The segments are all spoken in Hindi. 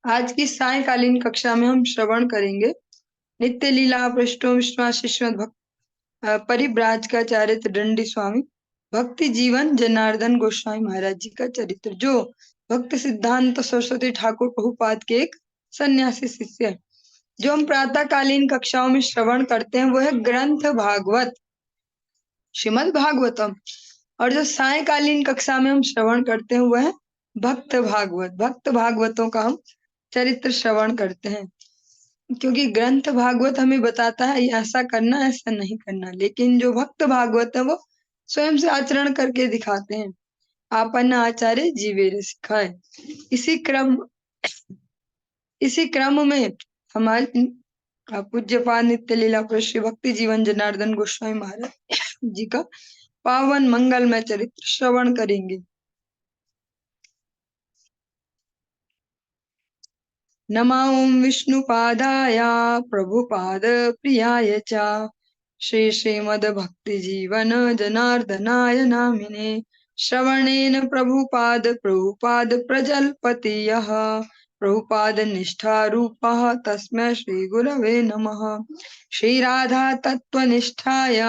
आज की सायकालीन कक्षा में हम श्रवण करेंगे नित्य लीला पृष्ठों विश्वास श्रीमद भक्त परिव्राज का चरित्र दंडी स्वामी भक्ति जीवन जनार्दन गोस्वामी महाराज जी का चरित्र, जो भक्त सिद्धांत सरस्वती ठाकुर प्रभुपाद के एक सन्यासी शिष्य है। जो हम प्रातःकालीन कक्षाओं में श्रवण करते हैं वो है ग्रंथ भागवत, श्रीमद् भागवतम। और जो सायकालीन कक्षा में हम श्रवण करते हैं वह है भक्त भागवत। भक्त भागवतों का हम चरित्र श्रवण करते हैं, क्योंकि ग्रंथ भागवत हमें बताता है ऐसा करना ऐसा नहीं करना, लेकिन जो भक्त भागवत है वो स्वयं से आचरण करके दिखाते हैं। आपन आचार्य जीवेर सिखाए। इसी क्रम इसी क्रम में हमारे पूज्यपाद नित्य लीला श्री भक्ति जीवन जनार्दन गोस्वामी महाराज जी का पावन मंगलमय चरित्र श्रवण करेंगे। नमा ओम विष्णुपादाय प्रभुपाद प्रियाय च श्री श्रीमद भक्ति जीवन जनार्दनाय नामिने श्रवणेन प्रभुपाद प्रजल्पति यः प्रभुपाद निष्ठा रूपः तस्मै श्री गुरवे नमः। श्री राधा तत्वनिष्ठाय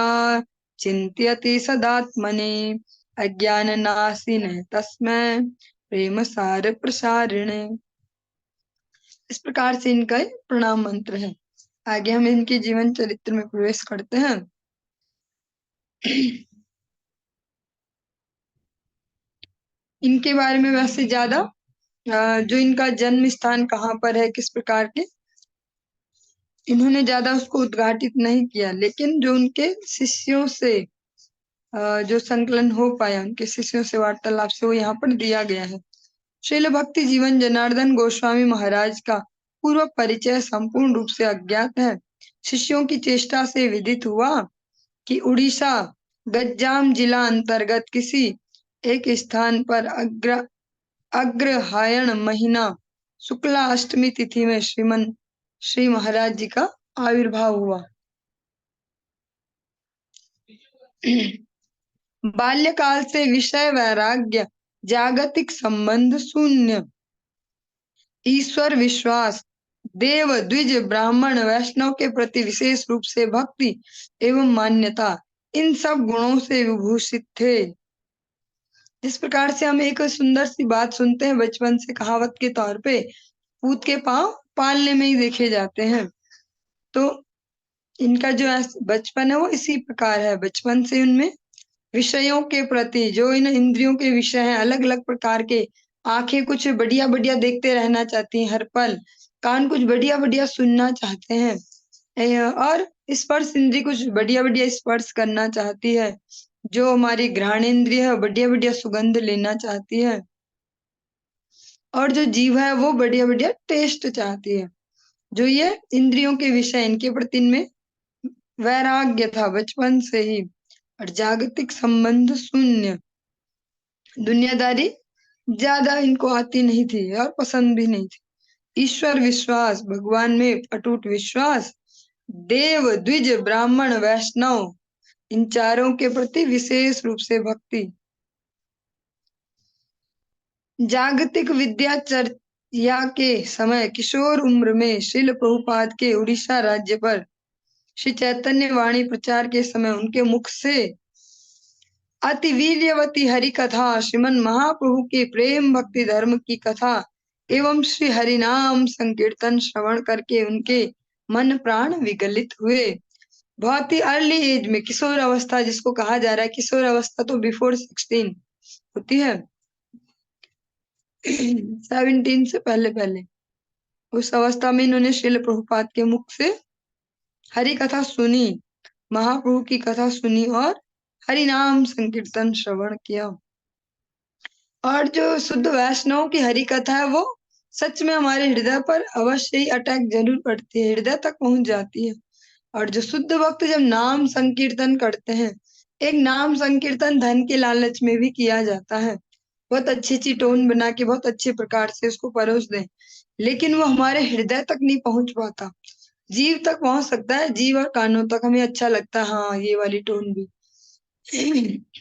चिंत्यति सदात्मने अज्ञाननाशिने तस्मै प्रेम सार प्रसारिणे। इस प्रकार से इनका प्रणाम मंत्र है। आगे हम इनके जीवन चरित्र में प्रवेश करते हैं। इनके बारे में वैसे ज्यादा जो इनका जन्म स्थान कहाँ पर है, किस प्रकार के, इन्होंने ज्यादा उसको उद्घाटित नहीं किया, लेकिन जो उनके शिष्यों से जो संकलन हो पाया, उनके शिष्यों से वार्तालाप से वो यहाँ पर दिया गया है। श्रील भक्ति जीवन जनार्दन गोस्वामी महाराज का पूर्व परिचय संपूर्ण रूप से अज्ञात है। शिष्यों की चेष्टा से विदित हुआ कि उड़ीसा गंजाम जिला अंतर्गत किसी एक स्थान पर अग्रहायण महीना शुक्ला अष्टमी तिथि में श्री महाराज जी का आविर्भाव हुआ। बाल्यकाल से विषय वैराग्य, जागतिक संबंध शून्य, ईश्वर विश्वास, देव द्विज ब्राह्मण वैष्णव के प्रति विशेष रूप से भक्ति एवं मान्यता, इन सब गुणों से विभूषित थे। जिस प्रकार से हम एक सुंदर सी बात सुनते हैं बचपन से, कहावत के तौर पे, पूत के पांव पालने में ही देखे जाते हैं, तो इनका जो बचपन है वो इसी प्रकार है। बचपन से उनमें विषयों के प्रति, जो इन इंद्रियों के विषय हैं, अलग अलग प्रकार के, आंखें कुछ बढ़िया बढ़िया देखते रहना चाहती हैं हर पल, कान कुछ बढ़िया बढ़िया सुनना चाहते हैं, और स्पर्श इंद्री कुछ बढ़िया बढ़िया स्पर्श करना चाहती है। जो हमारी घ्राण इंद्रिय है बढ़िया बढ़िया सुगंध लेना चाहती है, और जो जीव है वो बढ़िया बढ़िया टेस्ट चाहती है। जो ये इंद्रियों के विषय, इनके प्रति इनमें वैराग्य था बचपन से ही। और जागतिक संबंध शून्य, दुनियादारी ज्यादा इनको आती नहीं थी और पसंद भी नहीं थी। ईश्वर विश्वास, भगवान में अटूट विश्वास, देव द्विज ब्राह्मण वैष्णव, इन चारों के प्रति विशेष रूप से भक्ति। जागतिक विद्या चर्चा के समय किशोर उम्र में श्रील प्रभुपाद के उड़ीसा राज्य पर श्री चैतन्य वाणी प्रचार के समय उनके मुख से अति वीर्यवती हरि कथा, श्रीमन महाप्रभु के प्रेम भक्ति धर्म की कथा एवं श्री हरिनाम संकीर्तन श्रवण करके उनके मन प्राण विगलित हुए। बहुत ही अर्ली एज में, किशोर अवस्था जिसको कहा जा रहा है, किशोर अवस्था तो बिफोर 16 होती है, 17 से पहले पहले, उस अवस्था में इन्होंने श्रील प्रभुपाद के मुख से हरि कथा सुनी, महाप्रभु की कथा सुनी और हरि नाम संकीर्तन श्रवण किया। और जो शुद्ध वैष्णव की हरि कथा है वो सच में हमारे हृदय पर अवश्य ही अटैक जरूर पड़ती है, हृदय तक पहुंच जाती है। और जो शुद्ध भक्त जब नाम संकीर्तन करते हैं, एक नाम संकीर्तन धन के लालच में भी किया जाता है, बहुत अच्छी अच्छी टोन बना के बहुत अच्छे प्रकार से उसको परोस दें, लेकिन वो हमारे हृदय तक नहीं पहुंच पाता। जीव तक पहुंच सकता है, जीव और कानों तक हमें अच्छा लगता है, हाँ ये वाली टोन भी,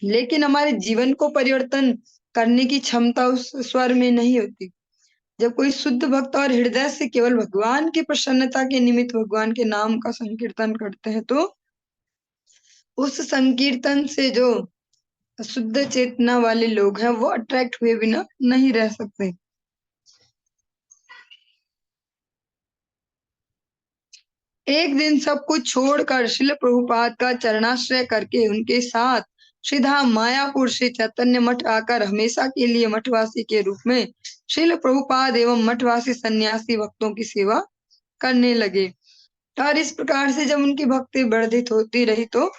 लेकिन हमारे जीवन को परिवर्तन करने की क्षमता उस स्वर में नहीं होती। जब कोई शुद्ध भक्त और हृदय से केवल भगवान की प्रसन्नता के निमित्त भगवान के नाम का संकीर्तन करते हैं तो उस संकीर्तन से जो शुद्ध चेतना वाले लोग हैं वो अट्रैक्ट हुए बिना नहीं रह सकते। एक दिन सब कुछ छोड़कर शिल प्रभुपाद का चरणाश्रय करके उनके साथ सीधा मायापुर से चैतन्य मठ आकर हमेशा के लिए मठवासी के रूप में शिल प्रभुपाद एवं मठवासी सन्यासी भक्तों की सेवा करने लगे। और इस प्रकार से जब उनकी भक्ति वर्धित होती रही तो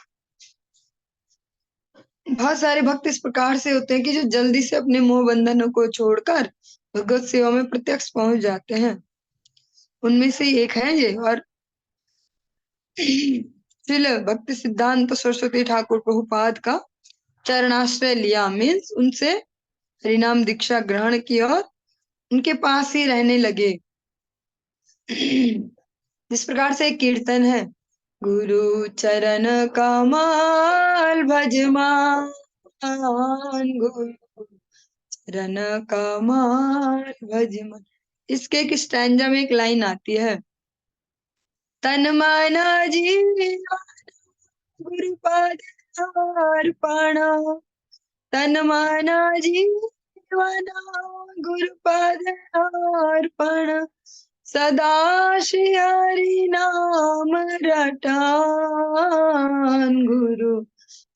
बहुत सारे भक्त इस प्रकार से होते हैं कि जो जल्दी से अपने मोह बंधनों को छोड़कर भगवत सेवा में प्रत्यक्ष पहुंच जाते हैं। उनमें से एक है ये। और श्रील भक्ति सिद्धांत सरस्वती ठाकुर प्रभुपाद का चरणाश्रय लिया मीन्स उनसे हरिनाम दीक्षा ग्रहण की और उनके पास ही रहने लगे। जिस प्रकार से एक कीर्तन है, गुरु चरण कमल भजमान, गुरु चरण कमल भजमान। इसके एक स्टैंजा में एक लाइन आती है, तन मन जीवन गुरुपद अर्पण, तन मन जीवन गुरुपद अर्पण, सदा श्री हरि नाम रटान, गुरु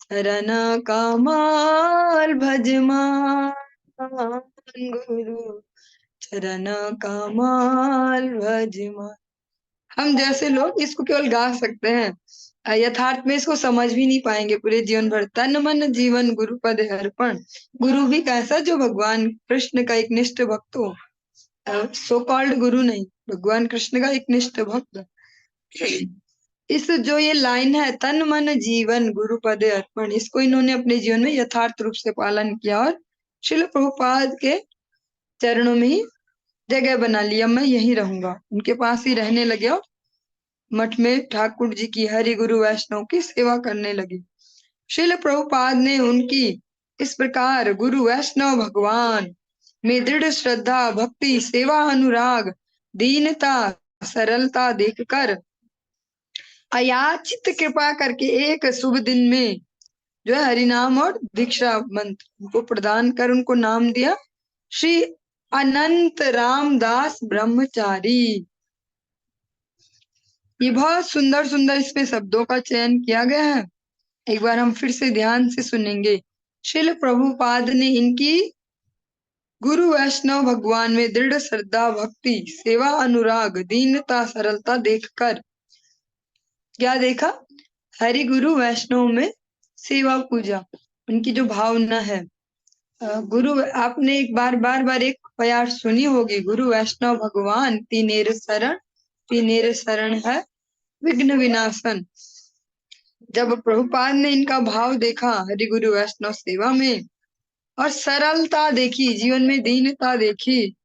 चरण कमल भजमान, गुरु चरण कमल भजमान। हम जैसे लोग इसको केवल गा सकते हैं, यथार्थ में इसको समझ भी नहीं पाएंगे पूरे जीवन भर। तन मन जीवन गुरु पद अर्पण, गुरु भी कैसा, जो भगवान कृष्ण का एक निष्ठ भक्त हो, सो कॉल्ड गुरु नहीं, भगवान कृष्ण का एक निष्ठ भक्त। इस जो ये लाइन है, तन मन जीवन गुरु पद अर्पण, इसको इन्होंने अपने जीवन में यथार्थ रूप से पालन किया और श्रील प्रभुपाद के चरणों में ही जगह बना लिया, मैं यहीं रहूंगा, उनके पास ही रहने लगे और मठ में ठाकुर जी की हरि गुरु वैष्णव की सेवा करने लगे। श्रील प्रभुपाद ने उनकी इस प्रकार गुरु वैष्णव भगवान में दृढ़ श्रद्धा भक्ति सेवा अनुराग दीनता सरलता देखकर अयाचित कृपा करके एक शुभ दिन में जो है हरिनाम और दीक्षा मंत्र को प्रदान कर उनको नाम दिया श्री अनंत रामदास ब्रह्मचारी। ये बहुत सुंदर सुंदर इसमें शब्दों का चयन किया गया है, एक बार हम फिर से ध्यान से सुनेंगे। श्रील प्रभुपाद ने इनकी गुरु वैष्णव भगवान में दृढ़ श्रद्धा भक्ति सेवा अनुराग दीनता सरलता देखकर क्या देखा, हरि गुरु वैष्णव में सेवा पूजा, उनकी जो भावना है। गुरु आपने एक बार एक प्यार सुनी होगी, गुरु वैष्णव भगवान तीनेर शरण है विघ्न विनाशन। जब प्रभुपाद ने इनका भाव देखा हरि गुरु वैष्णव सेवा में और सरलता देखी, जीवन में दीनता देखी,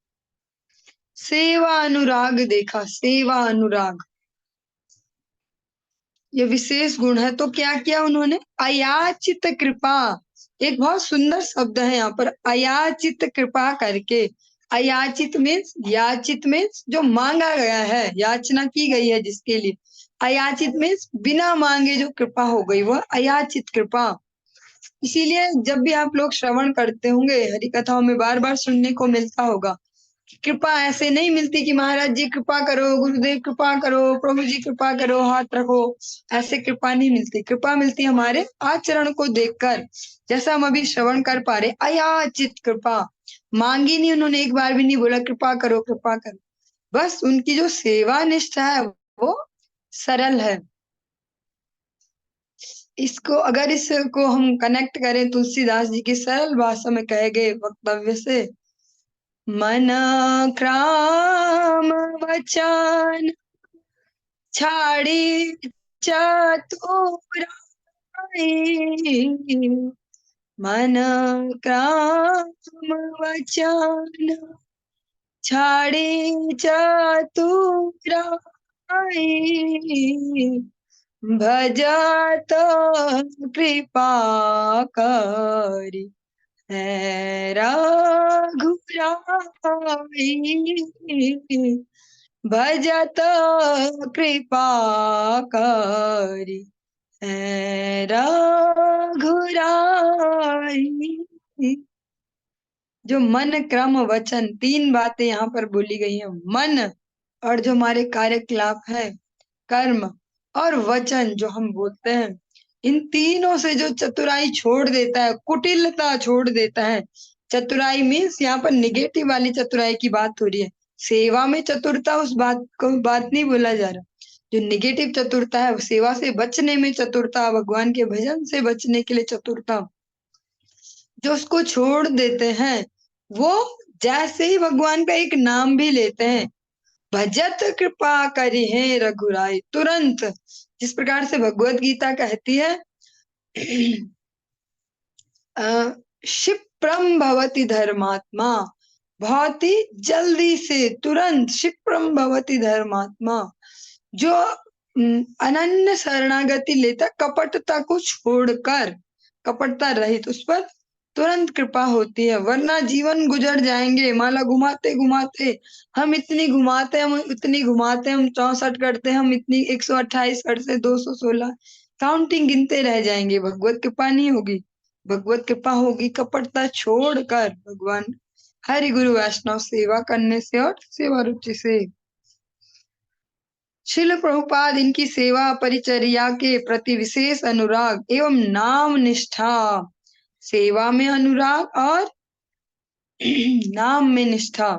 सेवा अनुराग देखा, सेवा अनुराग ये विशेष गुण है, तो क्या किया उन्होंने, अयाचित कृपा, एक बहुत सुंदर शब्द है यहाँ पर, अयाचित कृपा करके। अयाचित मीन्स, याचित मीन्स जो मांगा गया है, याचना की गई है जिसके लिए, अयाचित मीन्स बिना मांगे जो कृपा हो गई वह अयाचित कृपा। इसीलिए जब भी आप लोग श्रवण करते होंगे हरि कथाओं में बार बार सुनने को मिलता होगा, कृपा ऐसे नहीं मिलती कि महाराज जी कृपा करो, गुरुदेव कृपा करो, प्रभु जी कृपा करो, हाथ रखो, ऐसे कृपा नहीं मिलती। कृपा मिलती हमारे आचरण को देखकर, जैसा हम अभी श्रवण कर पा रहे, अयाचित कृपा, मांगी नहीं, उन्होंने एक बार भी नहीं बोला कृपा करो कृपा करो, बस उनकी जो सेवा निष्ठा है वो सरल है। इसको अगर इसको हम कनेक्ट करें तुलसीदास जी की सरल भाषा में कहे गए वक्तव्य से, मन क्राम वचन छाड़ी चतुराई, मन क्राम वचन छाड़ी चतुराई, भजत कृपा करी है रघुराई, भजत कृपा करी, है रघुराई। जो मन क्रम वचन, तीन बातें यहाँ पर बोली गई हैं। मन और जो हमारे कार्यकलाप है, कर्म और वचन जो हम बोलते हैं, इन तीनों से जो चतुराई छोड़ देता है, कुटिलता छोड़ देता है। चतुराई मीन्स यहाँ पर निगेटिव वाली चतुराई की बात हो रही है। सेवा में चतुरता उस बात को बात नहीं बोला जा रहा। जो निगेटिव चतुरता है, सेवा से बचने में चतुरता, भगवान के भजन से बचने के लिए चतुरता, जो उसको छोड़ देते हैं, वो जैसे ही भगवान का एक नाम भी लेते हैं, भजत कृपा करी है रघुराई, तुरंत, जिस प्रकार से भगवत गीता कहती है, क्षिप्रम भवति धर्मात्मा, बहुत ही जल्दी से, तुरंत, क्षिप्रम भवति धर्मात्मा, जो अनन्य शरणागति लेता, कपटता को छोड़कर, कपटता रहित, उस पर तुरंत कृपा होती है। वरना जीवन गुजर जाएंगे, माला घुमाते घुमाते, हम इतनी घुमाते, हम इतनी घुमाते, हम 64 करते, हम इतनी 128 करते, 216, काउंटिंग गिनते रह जाएंगे, भगवत कृपा नहीं होगी। भगवत कृपा होगी कपटता छोड़कर, भगवान हरि गुरु वैष्णव सेवा करने से और सेवा रुचि से। शिल प्रभुपाद इनकी सेवा परिचर्या के प्रति विशेष अनुराग एवं नाम निष्ठा, सेवा में अनुराग और नाम में निष्ठा,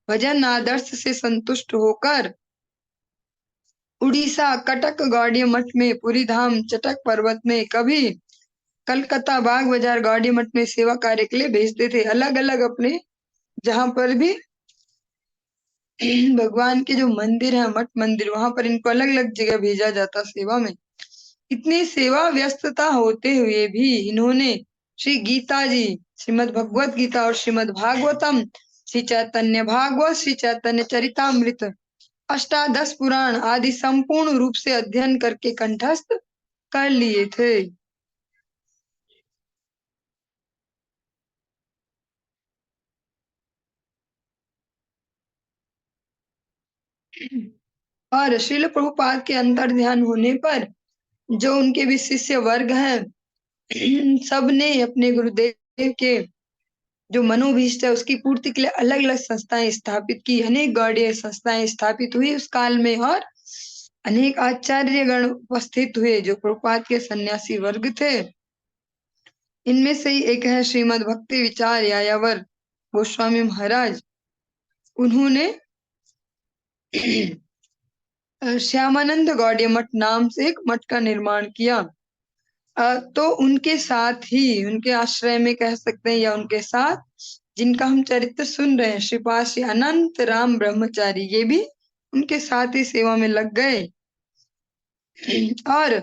भजन आदर्श से संतुष्ट होकर उड़ीसा कटक गौड़ीय मठ में, पुरी धाम चटक पर्वत में, कभी कलकत्ता बाग बाजार गौड़ीय मठ में सेवा कार्य के लिए भेजते थे। अलग अलग अपने जहां पर भी भगवान के जो मंदिर है, मठ मंदिर, वहां पर इनको अलग अलग जगह भेजा जाता सेवा में। इतनी सेवा व्यस्तता होते हुए भी इन्होंने श्री गीता जी, श्रीमद् भगवत गीता और श्रीमद् भागवतम, श्री चैतन्य भागवत, श्री चैतन्य चरितामृत, अष्टादश पुराण आदि संपूर्ण रूप से अध्ययन करके कंठस्थ कर लिए थे। और श्रील प्रभुपाद के अंतर ध्यान होने पर जो उनके भी शिष्य वर्ग हैं, सब ने अपने गुरुदेव के जो मनोभीष्ट है उसकी पूर्ति के लिए अलग अलग संस्थाएं स्थापित की। अनेक गौड़ीय संस्थाएं स्थापित हुई उस काल में, और अनेक आचार्य गण उपस्थित हुए जो प्रभुपाद के सन्यासी वर्ग थे। इनमें से ही एक है श्रीमद् भक्ति विचार यायावर गोस्वामी महाराज। उन्होंने श्यामानंद गौड़ीय मठ नाम से एक मठ का निर्माण किया। तो उनके साथ ही, उनके आश्रय में कह सकते हैं, या उनके साथ जिनका हम चरित्र सुन रहे हैं, श्रीपाद श्री अनंत राम ब्रह्मचारी, ये भी उनके साथ ही सेवा में लग गए। और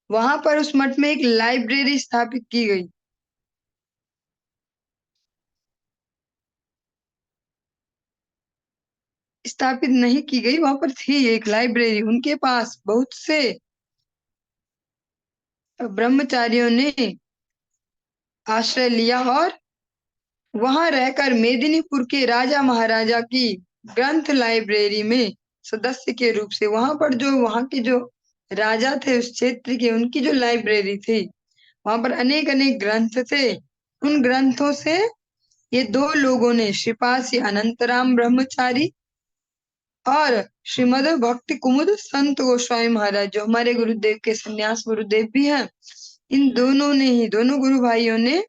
वहां पर उस मठ में एक लाइब्रेरी स्थापित की गई। स्थापित नहीं की गई, वहां पर थी एक लाइब्रेरी। उनके पास बहुत से ब्रह्मचारियों ने आश्रय लिया और वहां रहकर मेदिनीपुर के राजा महाराजा की ग्रंथ लाइब्रेरी में सदस्य के रूप से, वहां पर जो वहां के जो राजा थे उस क्षेत्र के, उनकी जो लाइब्रेरी थी, वहां पर अनेक अनेक ग्रंथ थे। उन ग्रंथों से ये दो लोगों ने, श्रीपाद श्री अनंतराम ब्रह्मचारी और श्रीमद भक्ति कुमुद संत गोस्वामी महाराज, जो हमारे गुरुदेव के सन्यास गुरुदेव भी हैं, इन दोनों ने ही, दोनों गुरु भाइयों ने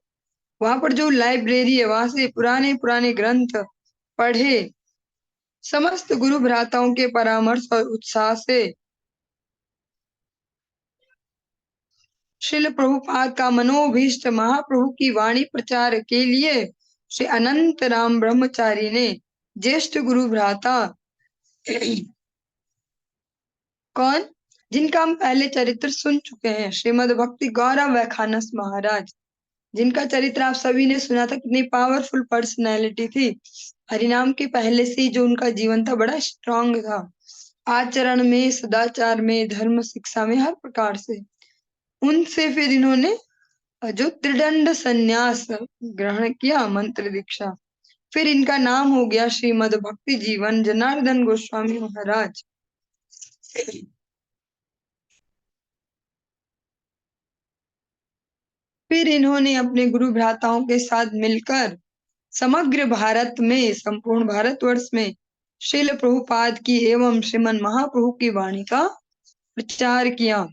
वहां पर जो लाइब्रेरी है वहां से पुराने पुराने ग्रंथ पढ़े। समस्त गुरु भ्राताओं के परामर्श और उत्साह से श्रील प्रभुपाद का मनोभीष्ट महाप्रभु की वाणी प्रचार के लिए श्री अनंत राम ब्रह्मचारी ने ज्येष्ठ गुरु भ्राता कौन, जिनका हम पहले चरित्र सुन चुके हैं, श्रीमद भक्ति गौरव वैखानस महाराज, जिनका चरित्र आप सभी ने सुना था, कितनी पावरफुल पर्सनैलिटी थी। हरिनाम के पहले से जो उनका जीवन था बड़ा स्ट्रांग था, आचरण में, सदाचार में, धर्म शिक्षा में, हर प्रकार से। उनसे फिर इन्होंने जो त्रिदंड संन्यास ग्रहण किया, मंत्र दीक्षा, फिर इनका नाम हो गया श्रीमद् भक्ति जीवन जनार्दन गोस्वामी महाराज। फिर इन्होंने अपने गुरु भ्राताओं के साथ मिलकर समग्र भारत में, संपूर्ण भारतवर्ष में श्रील प्रभुपाद की एवं श्रीमन महाप्रभु की वाणी का प्रचार किया।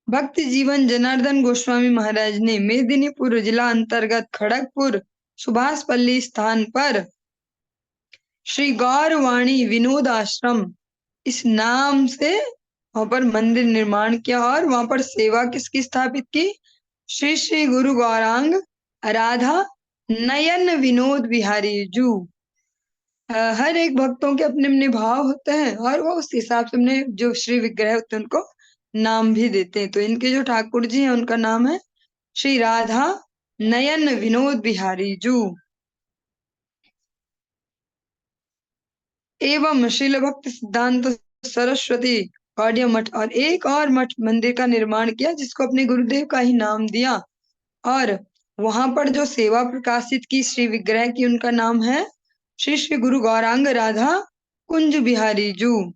भक्ति जीवन जनार्दन गोस्वामी महाराज ने मेदिनीपुर जिला अंतर्गत खड़गपुर सुभाषपल्ली स्थान पर श्री गौरवाणी विनोद आश्रम इस नाम से वहां पर मंदिर निर्माण किया और वहां पर सेवा किसकी स्थापित की? श्री श्री गुरु गौरांग राधा नयन विनोद बिहारी जू। हर एक भक्तों के अपने अपने भाव होते हैं और वो उस हिसाब से अपने जो श्री विग्रह होते हैं उनको नाम भी देते हैं। तो इनके जो ठाकुर जी हैं उनका नाम है श्री राधा नयन विनोद बिहारी जू। एवं श्रील भक्ति सिद्धांत सरस्वती गौड़िया मठ और एक और मठ मंदिर का निर्माण किया जिसको अपने गुरुदेव का ही नाम दिया। और वहां पर जो सेवा प्रकाशित की श्री विग्रह की, उनका नाम है श्री श्री गुरु गौरांग राधा कुंज बिहारी जू।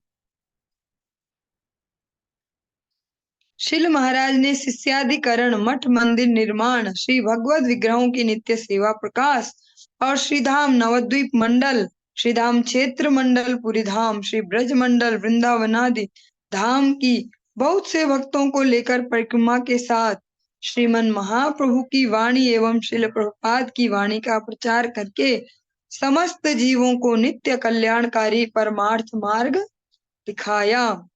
शिल महाराज ने शिष्याधिकरण, मठ मंदिर निर्माण, श्री भगवत विग्रहों की नित्य सेवा प्रकाश और श्रीधाम नवद्वीप मंडल, श्रीधाम क्षेत्र मंडल पुरी धाम, श्री ब्रज मंडल वृंदावनादि धाम की बहुत से भक्तों को लेकर परिक्रमा के साथ श्रीमन महाप्रभु की वाणी एवं श्रील प्रभुपाद की वाणी का प्रचार करके समस्त जीवों को नित्य कल्याणकारी परमार्थ मार्ग दिखाया।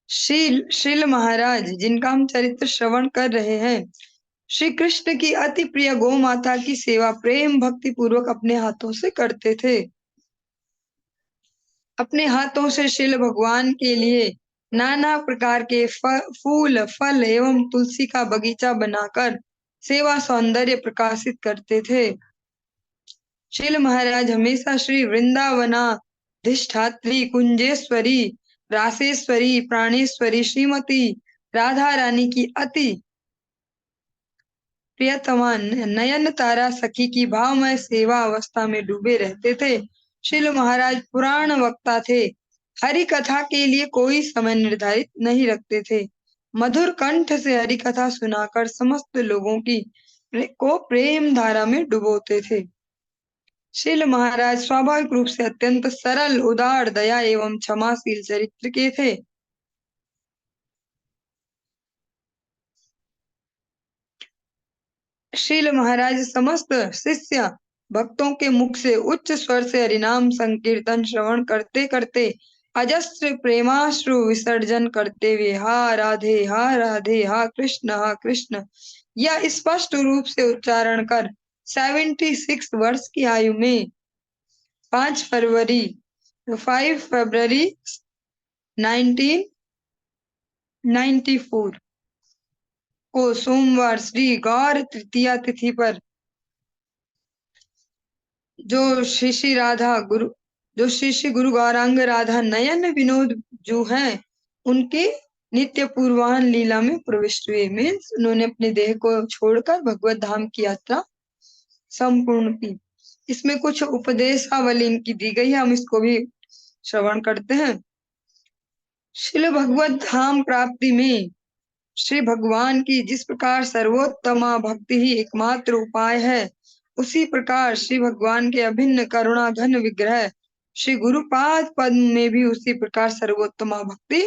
श्रील महाराज जिनका हम चरित्र श्रवण कर रहे हैं, श्री कृष्ण की अति प्रिय गौ माता की सेवा प्रेम भक्ति पूर्वक अपने हाथों से करते थे। अपने हाथों से श्रील भगवान के लिए नाना प्रकार के फूल फल एवं तुलसी का बगीचा बनाकर सेवा सौंदर्य प्रकाशित करते थे। श्रील महाराज हमेशा श्री वृंदावनाधिष्ठात्री कुंजेश्वरी रासेश्वरी प्राणेश्वरी श्रीमती राधा रानी की अति प्रियतमा नयन तारा सखी की भावमय सेवा अवस्था में डूबे रहते थे। श्रील महाराज पुराण वक्ता थे, हरि कथा के लिए कोई समय निर्धारित नहीं रखते थे, मधुर कंठ से हरि कथा सुनाकर समस्त लोगों की को प्रेम धारा में डुबोते थे। श्रील महाराज स्वाभाविक रूप से अत्यंत सरल, उदार, दया एवं क्षमाशील चरित्र के थे। श्रील महाराज समस्त शिष्य भक्तों के मुख से उच्च स्वर से हरिनाम संकीर्तन श्रवण करते करते अजस्र प्रेमाश्रु विसर्जन करते हुए हा राधे हा कृष्ण यह स्पष्ट रूप से उच्चारण कर 76 वर्ष की आयु में 5 फरवरी 1994 को सोमवार श्री गौर तृतीया तिथि पर जो श्री गुरु गौरांग राधा नयन विनोद जो हैं उनके नित्य पूर्वाहन लीला में प्रविष्ट हुए। मीन्स उन्होंने अपने देह को छोड़कर भगवत धाम की यात्रा संपूर्ण की। इसमें कुछ उपदेशावली इनकी दी गई है, हम इसको भी श्रवण करते हैं। श्रील भगवत धाम प्राप्ति में श्री भगवान की जिस प्रकार सर्वोत्तमा भक्ति ही एकमात्र उपाय है, उसी प्रकार श्री भगवान के अभिन्न करुणा घन विग्रह श्री गुरुपाद पद में भी उसी प्रकार सर्वोत्तमा भक्ति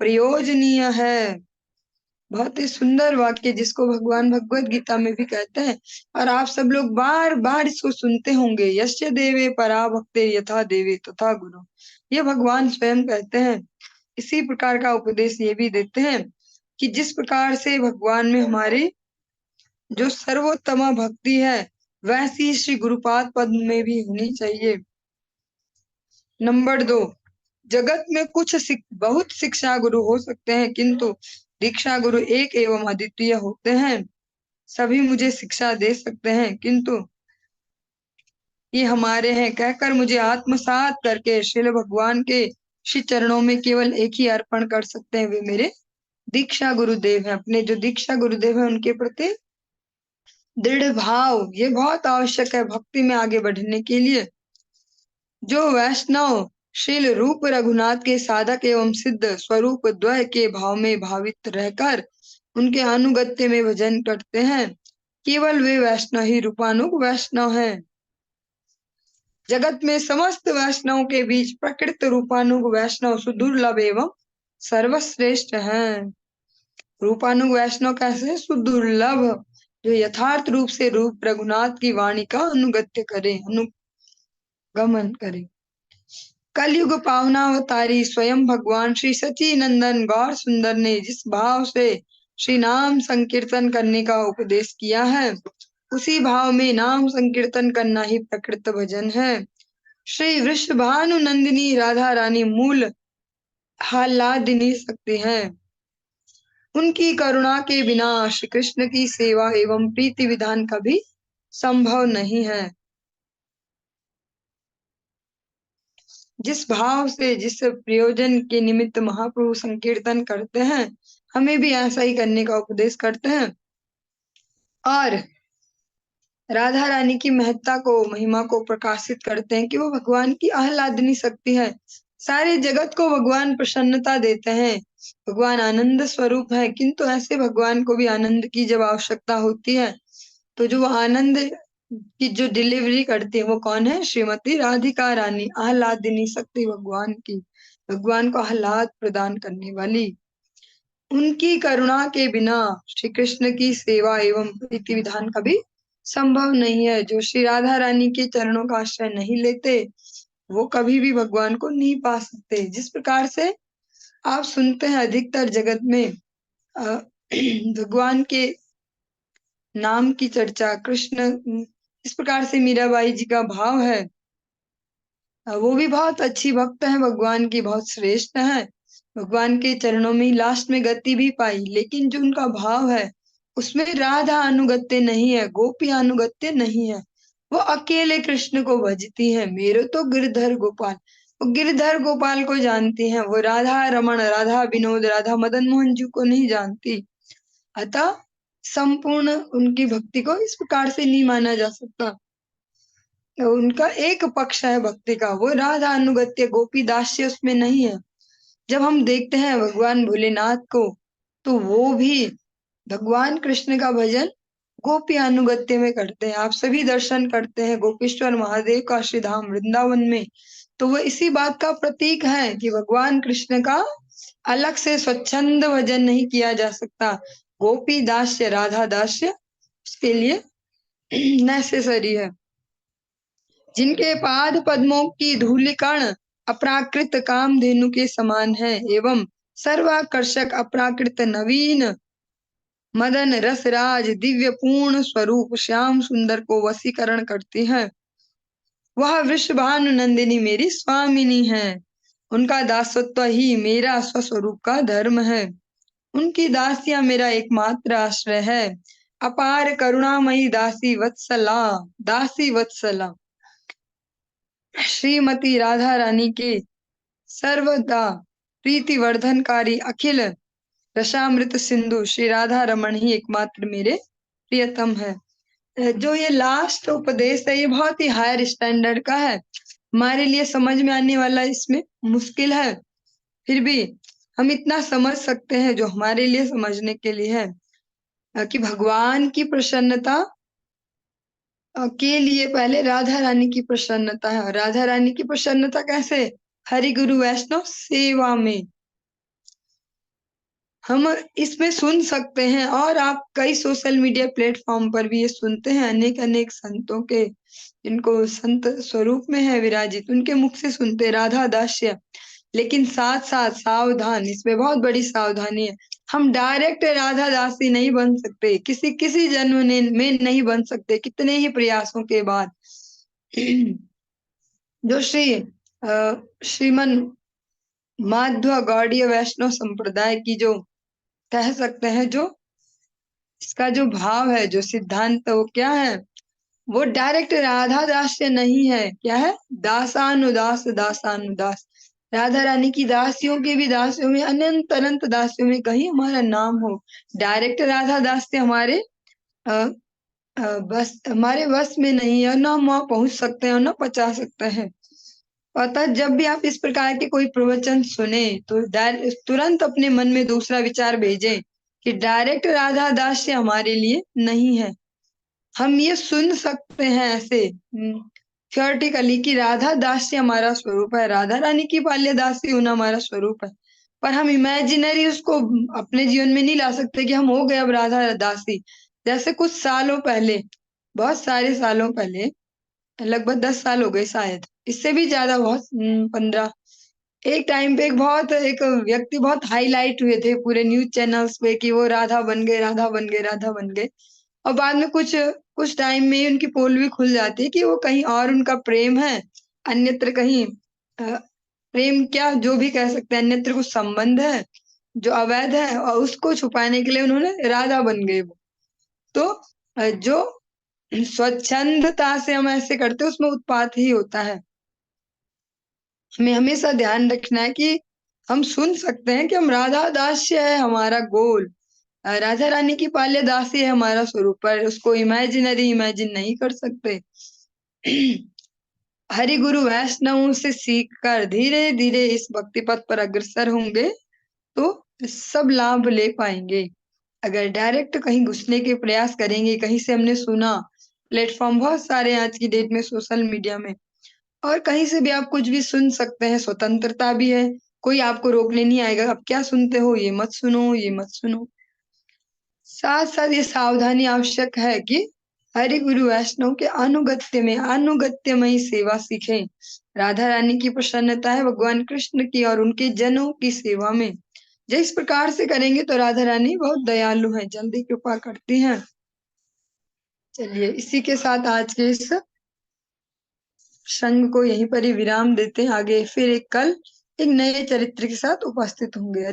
प्रयोजनीय है। बहुत ही सुंदर वाक्य जिसको भगवान भगवत गीता में भी कहते हैं और आप सब लोग बार बार इसको सुनते होंगे, यस्य देवे परा भक्ते यथा देवे तथा गुरु। ये भगवान स्वयं कहते हैं। इसी प्रकार का उपदेश ये भी देते हैं कि जिस प्रकार से भगवान में हमारी जो सर्वोत्तम भक्ति है वैसी श्री गुरुपाद पद में भी होनी चाहिए। नंबर 2, जगत में बहुत शिक्षा गुरु हो सकते हैं किंतु दीक्षा गुरु एक एवं अद्वितीय होते हैं। सभी मुझे शिक्षा दे सकते हैं, किंतु ये हमारे हैं कहकर मुझे आत्मसात करके श्रील भगवान के श्री चरणों में केवल एक ही अर्पण कर सकते हैं, वे मेरे दीक्षा गुरुदेव हैं। अपने जो दीक्षा गुरुदेव हैं उनके प्रति दृढ़ भाव ये बहुत आवश्यक है भक्ति में आगे बढ़ने के लिए। जो वैष्णव शील रूप रघुनाथ के साधक एवं सिद्ध स्वरूप द्वय के भाव में भावित रहकर उनके अनुगत्य में भजन करते हैं, केवल वे वैष्णव ही रूपानुग वैष्णव हैं। जगत में समस्त वैष्णव के बीच प्रकृत रूपानुग वैष्णव सुदुर्लभ एवं सर्वश्रेष्ठ हैं। रूपानुग वैष्णव कैसे? सुदुर्लभ, जो यथार्थ रूप से रूप रघुनाथ की वाणी का अनुगत्य करे, अनुगमन करे। कलयुग पावनावतारी स्वयं भगवान श्री सच्चिनंदन गौर सुंदर ने जिस भाव से श्री नाम संकीर्तन करने का उपदेश किया है, उसी भाव में नाम संकीर्तन करना ही प्रकृत भजन है। श्री वृषभानु नंदिनी राधा रानी मूल आह्लादिनी शक्ति है। उनकी करुणा के बिना श्री कृष्ण की सेवा एवं प्रीति विधान कभी संभव नहीं है। जिस भाव से जिस प्रयोजन के निमित्त महाप्रभु संकीर्तन करते हैं, हमें भी ऐसा ही करने का उपदेश करते हैं और राधा रानी की महत्ता को महिमा को प्रकाशित करते हैं कि वो भगवान की आह्लादनी शक्ति है। सारे जगत को भगवान प्रसन्नता देते हैं, भगवान आनंद स्वरूप है, किंतु ऐसे भगवान को भी आनंद की जब आवश्यकता होती है तो जो आनंद की जो डिलीवरी करती है वो कौन है? श्रीमती राधिका रानी, आह्लादिनी शक्ति भगवान की, भगवान को आह्लाद प्रदान करने वाली। उनकी करुणा के बिना श्री कृष्ण की सेवा एवं प्रीति विधान कभी संभव नहीं है। जो श्री राधा रानी के चरणों का आश्रय नहीं लेते वो कभी भी भगवान को नहीं पा सकते। जिस प्रकार से आप सुनते हैं अधिकतर जगत में भगवान के नाम की चर्चा, कृष्ण, इस प्रकार से मीराबाई जी का भाव है, वो भी बहुत अच्छी भक्त है, भगवान की बहुत श्रेष्ठ है, भगवान के चरणों में लास्ट में गति भी पाई, लेकिन जो उनका भाव है उसमें राधा अनुगत्य नहीं है, गोपी अनुगत्य नहीं है। वो अकेले कृष्ण को भजती है, मेरे तो गिरधर गोपाल, वो गिरधर गोपाल को जानती हैं, वो राधा रमण, राधा विनोद, राधा मदन मोहन जी को नहीं जानती। अतः संपूर्ण उनकी भक्ति को इस प्रकार से नहीं माना जा सकता। तो उनका एक पक्ष है भक्ति का, वो राधा अनुगत्य गोपी दास्य उसमें नहीं है। जब हम देखते हैं भगवान भोलेनाथ को तो वो भी भगवान कृष्ण का भजन गोपी अनुगत्य में करते हैं। आप सभी दर्शन करते हैं गोपेश्वर महादेव का श्री धाम वृंदावन में, तो वो इसी बात का प्रतीक है कि भगवान कृष्ण का अलग से स्वच्छंद भजन नहीं किया जा सकता। गोपी दास्य, राधा दास्य उसके लिए नेसेसरी है। जिनके पाद पद्मों की धूलि कण अपराकृत कामधेनु के समान है एवं सर्वाकर्षक अपराकृत नवीन मदन रसराज दिव्य पूर्ण स्वरूप श्याम सुंदर को वशीकरण करती है, वह वृषभानु नंदिनी मेरी स्वामिनी है। उनका दासत्व ही मेरा स्वस्वरूप का धर्म है। उनकी दासियां मेरा एकमात्र आश्रय है। अपार करुणामयी दासी वत्सला, दासी वत्सला श्रीमती राधा रानी के सर्वदा प्रीति वर्धनकारी अखिल रसामृत सिंधु श्री राधा रमण ही एकमात्र मेरे प्रियतम है। जो ये लास्ट उपदेश है ये बहुत ही हायर स्टैंडर्ड का है, हमारे लिए समझ में आने वाला इसमें मुश्किल है, फिर भी हम इतना समझ सकते हैं जो हमारे लिए समझने के लिए है कि भगवान की प्रसन्नता के लिए पहले राधा रानी की प्रसन्नता है। राधा रानी की प्रसन्नता कैसे? हरि गुरु वैष्णव सेवा में हम इसमें सुन सकते हैं, और आप कई सोशल मीडिया प्लेटफॉर्म पर भी ये सुनते हैं अनेक अनेक संतों के, जिनको संत स्वरूप में है विराजित, उनके मुख से सुनते राधा दास्य। लेकिन साथ साथ सावधान, इसमें बहुत बड़ी सावधानी है, हम डायरेक्ट राधा दासी नहीं बन सकते, किसी किसी जन्म में नहीं बन सकते, कितने ही प्रयासों के बाद। जो श्रीमन माध्व गौड़ीय वैष्णव संप्रदाय की जो कह सकते हैं जो इसका जो भाव है, जो सिद्धांत, वो क्या है? वो डायरेक्ट राधा दास्य नहीं है। क्या है? दासानुदास, दासानुदास। राधा रानी की दासियों के भी दासियों में, अनंत अनंत दासियों में कहीं हमारा नाम हो। डायरेक्ट राधा दास्य हमारे अ, बस हमारे वश में नहीं है, ना हम वहां पहुंच सकते हैं और ना पचा सकते हैं। अतः जब भी आप इस प्रकार के कोई प्रवचन सुने तो तुरंत अपने मन में दूसरा विचार भेजें कि डायरेक्ट राधा दास्य हमारे लिए नहीं है। हम ये सुन सकते हैं ऐसे थियोरटिकली कि राधा दासी हमारा स्वरूप है, राधा रानी की बाल्य दासी होना हमारा स्वरूप है, पर हम इमेजिनरी उसको अपने जीवन में नहीं ला सकते कि हम हो गए अब राधा दासी। जैसे कुछ सालों पहले, बहुत सारे सालों पहले, लगभग 10 साल हो गए शायद, इससे भी ज्यादा, बहुत 15, एक टाइम पे एक व्यक्ति बहुत हाईलाइट हुए थे पूरे न्यूज चैनल्स पे कि वो राधा बन गए, राधा बन गए, राधा बन गए। और बाद में कुछ कुछ टाइम में ही उनकी पोल भी खुल जाती है कि वो कहीं और उनका प्रेम है, अन्यत्र कहीं प्रेम क्या जो भी कह सकते हैं, अन्यत्र कुछ संबंध है जो अवैध है, और उसको छुपाने के लिए उन्होंने राधा बन गए वो। तो जो स्वच्छंदता से हम ऐसे करते हैं उसमें उत्पात ही होता है। हमें हमेशा ध्यान रखना है कि हम सुन सकते हैं कि हम राधा दास्य है हमारा गोल, राधा रानी की बाल्य दासी है हमारा स्वरूप, पर उसको इमेजिनरी इमेजिन नहीं कर सकते। हरि गुरु वैष्णव से सीख कर धीरे धीरे इस भक्ति पथ पर अग्रसर होंगे तो सब लाभ ले पाएंगे। अगर डायरेक्ट कहीं घुसने के प्रयास करेंगे, कहीं से हमने सुना, प्लेटफॉर्म बहुत सारे हैं आज की डेट में सोशल मीडिया में, और कहीं से भी आप कुछ भी सुन सकते हैं, स्वतंत्रता भी है, कोई आपको रोकने नहीं आएगा, आप क्या सुनते हो ये मत सुनो, ये मत सुनो। साथ साथ ये सावधानी आवश्यक है कि हरि गुरु वैष्णव के अनुगत्यमयी सेवा सीखें। राधा रानी की प्रसन्नता है भगवान कृष्ण की और उनके जनों की सेवा में। जिस प्रकार से करेंगे तो राधा रानी बहुत दयालु है, जल्दी कृपा करती हैं। चलिए इसी के साथ आज के इस संग को यहीं पर ही विराम देते हैं। आगे फिर एक कल एक नए चरित्र के साथ उपस्थित होंगे।